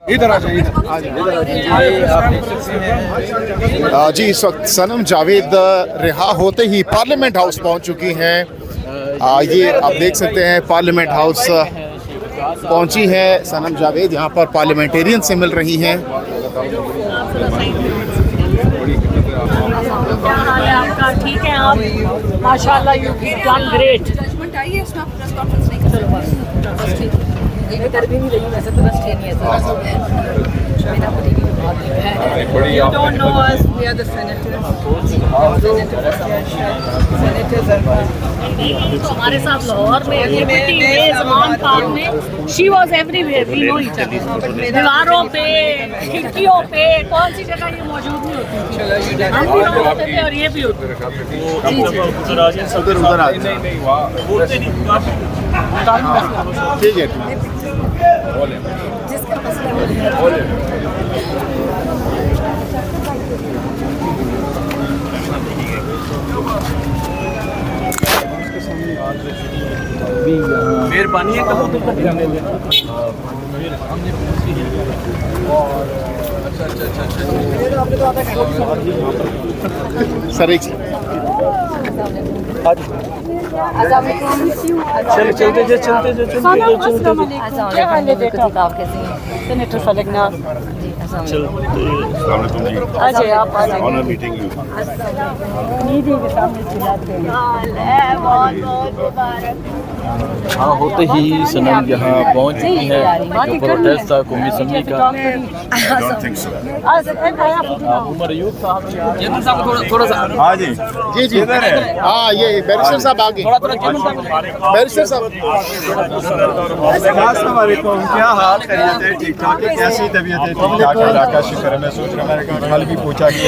इधर आ जाइए। जी, इस वक्त सनम जावेद रिहा होते ही पार्लियामेंट हाउस पहुंच चुकी हैं। ये आप देख सकते हैं पार्लियामेंट हाउस पहुंची है सनम जावेद। यहाँ पर पार्लियामेंटेरियन से मिल रही हैं। क्या हाल है आपका? ठीक है आप? माशाल्लाह, यू डन ग्रेट। ये कर भी नहीं रही वैसे तो बस नहीं है। You don't know us, we are the senators. हमारे साथ लाहौर में, लिबर्टी में, ज़मान पार्क में, she was everywhere, we know each other. दीवारों पे, खिड़कियों पे, कौन सी जगह ये मौजूद नहीं होती। हम भी वहाँ होते थे और ये भी होते थे। उधर आ ठीक है। जिसका मसला मेहरबानी है कबूतर का गिराने देना। सर एक सेनेटर फलकना हाँ, होते ही सनम यहाँ पहुँच चुकी है। जो प्रोटेस्ट था कौमी असम्बली का, उमर अयूब साहब थोड़ा सा। हाँ जी जी जी हाँ, ये बैरिस्टर साहब आगे। बैरिस्टर साहब, अस्सलाम वालेकुम, क्या हाल? खैरियत है? ठीक ठाक है? कैसी तबीयत है? ठीक ठाक है, अल्लाह का शुक्र है। मैं सोच रहा मैंने कल भी पूछा कि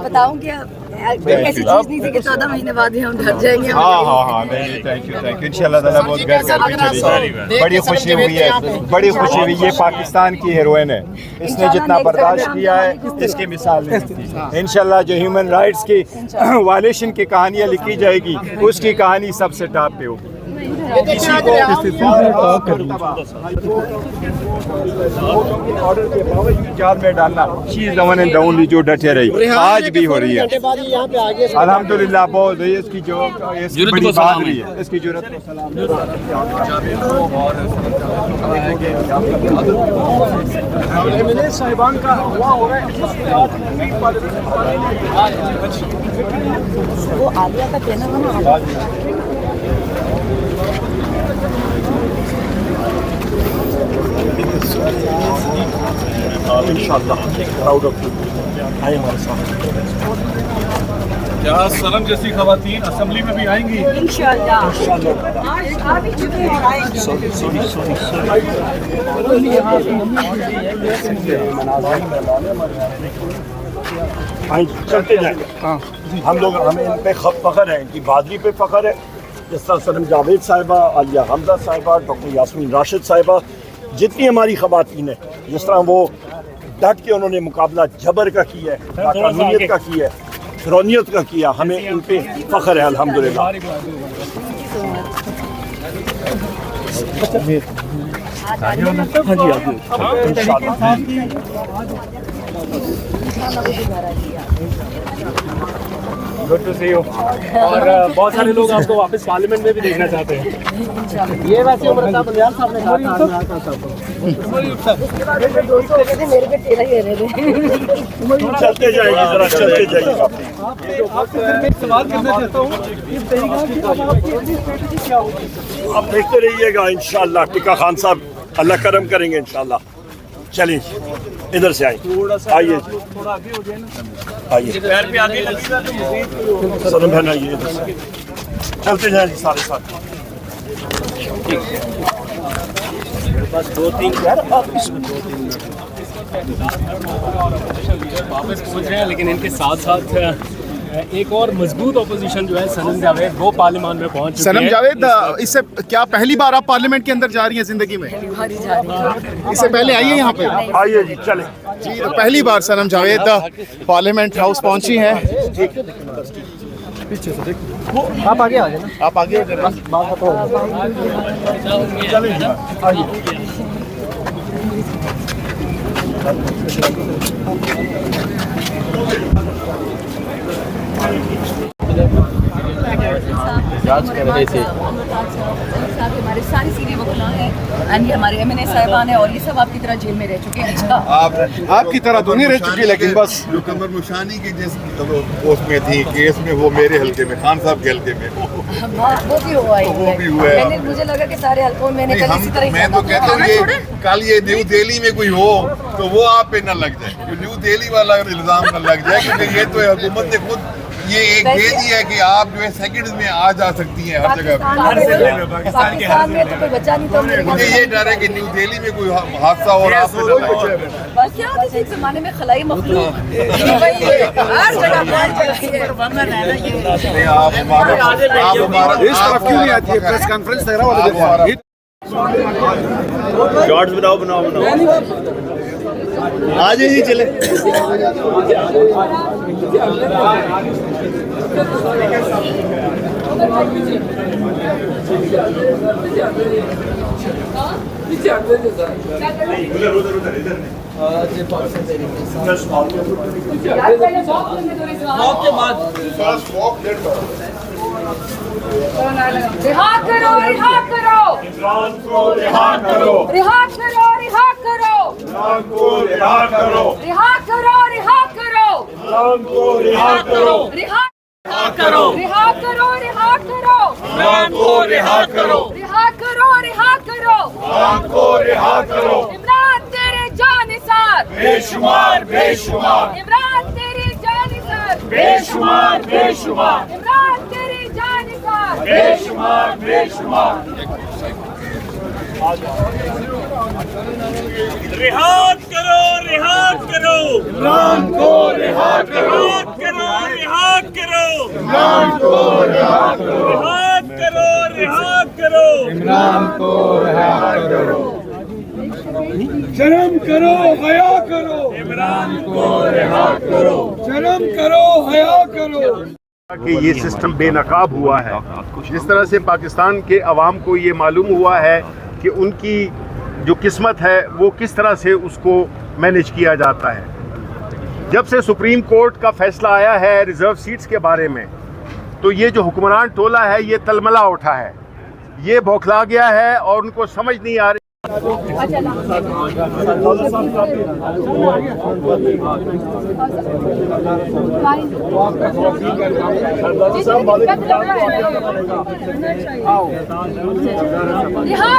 बताऊं क्या ऐसी चीज नहीं थी कि 14 महीने बाद ही हम घर जाएंगे। हाँ नहीं, थैंक यू इंशाल्लाह ताला बहुत घर पे चली जाए। बड़ी खुशी हुई है, बड़ी खुशी हुई। ये पाकिस्तान की हीरोइन है, इसने जितना बर्दाश्त किया है इसकी मिसाल नहीं थी। इंशाल्लाह जो ह्यूमन राइट्स की वायलेशन की कहानियाँ लिखी जाएगी उसकी कहानी सबसे टॉप पे होगी। ऑर्डर के बावजूद जाल में डालना, she is the one and only जो डटे रही, आज भी हो रही है। अल्हम्दुलिल्लाह बहुत इसकी जो बड़ी बहादुरी है, इसकी जरूरत को सलाम। साहिबान का हुआ हो रहा है वो आलिया का कहना था ना, क्या सनम जैसी खवातीन असेंबली में भी आएंगी इंशाल्लाह। चलते जाएंगे। हम लोग, हमें इन पे फख्र है, इनकी बहादुरी पे फख्र है। जिस तरह सनम जावेद साहिबा, आलिया हमजा साहिबा, डॉक्टर यास्मीन राशिद साहिबा, जितनी हमारी खवातीन है, जिस तरह वो डट के उन्होंने मुकाबला जबर का किया है, कानूनियत का किया है, फिरौनियत का किया, हमें इन पे फख्र है अल्हम्दुलिल्लाह। Good to see you. और बहुत सारे लोग आपको वापस पार्लियामेंट में भी देखना चाहते हैं। ये वैसे उमर साहब बलियाल साहब ने कहा मेरे पे तेरा ही रहने दे। चलते जाएगी, जरा चलते जाएगी। सवाल करना चाहता हूँ, आप देखते रहिएगा इंशाल्लाह। टिक्का खान साहब अल्लाह करम करेंगे इंशाल्लाह। चलिए इधर से आइए, आइए थोड़ा आगे हो जाए ना, आइए पैर पे आगे सनम बहन आइए इधर से। चलते जाएं सारे साथ। बस 2-3 वापस पहुँच रहे हैं, लेकिन इनके साथ साथ एक और मजबूत ऑपोजिशन जो है सनम जावेद, वो पार्लियामान में पहुंच चुकी है। सनम जावेद, इससे क्या पहली बार आप पार्लियामेंट के अंदर जा रही हैं जिंदगी में? इससे पहले आई है यहाँ पे? आइए जी, चले जी, तो पहली बार सनम जावेद पार्लियामेंट हाउस पहुंची हैं। पीछे से देखो, आप आगे आ जाए ना, आप आगे बात बताओ। हमारे सारी सीनियर वकील हैं एंड ये हमारे एमएनए साहिबान हैं और ये सब आपकी तरह जेल में रह चुके हैं। अच्छा आपकी तरह तो नहीं रह चुकी, लेकिन बस जो कमर मुशानी की जिस पोस्ट में थी केस में, वो मेरे हल्के में, खान साहब के हल्के में वो भी हुआ ही वो भी हुआ है। मैंने मुझे लगा कि सारे हल्कों में मैंने कल इसी तरह मैं तो कहता हूँ ये कल ये न्यू दिल्ली में कोई हो तो वो आप पे न लग जाए, न्यू दिल्ली वाला इल्जाम न लग जाए, क्योंकि ये तो हुकूमत ने खुद ये एक दे दी है कि आप जो है सेकंड्स में आ जा सकती हैं हर जगह। पाकिस्तान में तो कोई बच्चा नहीं तो मुझे ये डर है कि न्यू दिल्ली में कोई हादसा और आप पे न लगे। बस क्या होती थी इस जमाने में खलाई मखलूक हर जगह नहीं, आप हमारा इस तरफ क्यों नहीं आती है? प्रेस कॉन्फ्रेंस दे रहा हूँ। शॉर्ट्स बनाओ बनाओ बनाओ। आ जाइए चले। रिहा करो, रिहा करो, इमरान को रिहा करो, रिहा करो, रिहा करो, इमरान को रिहा करो, रिहा करो, रिहा करो, इमरान को रिहा करो, रिहा करो, रिहा करो, रिहा करो, इमरान को रिहा करो, रिहा करो, रिहा करो, इमरान को रिहा करो। इमरान तेरे जानिसार, बेशुमार बेशुमार इमरान तेरी जानिसार, बेशुमार बेशुमार इमरान तेरी जानिसार, बेशुमार बेशुमार। रिहात करो, रिहात करो, इमरान को रिहा करो, रिहात करो, इमरान को रिहा करो, रिहात करो, रिहात करो, इमरान को रिहा करो। शर्म करो, हया करो, इमरान को रिहा करो, शर्म करो, हया करो। कि ये सिस्टम बेनकाब हुआ है। जिस तरह से पाकिस्तान के अवाम को ये मालूम हुआ है कि उनकी जो किस्मत है वो किस तरह से उसको मैनेज किया जाता है। जब से सुप्रीम कोर्ट का फैसला आया है रिज़र्व सीट्स के बारे में, तो ये जो हुक्मरान टोला है ये तलमला उठा है, ये बौखला गया है और उनको समझ नहीं आ रही। रिहा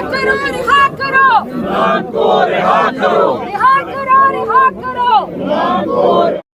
करो, रिहा करो, इमरान को रिहा करो, रिहा करो, रिहा करो,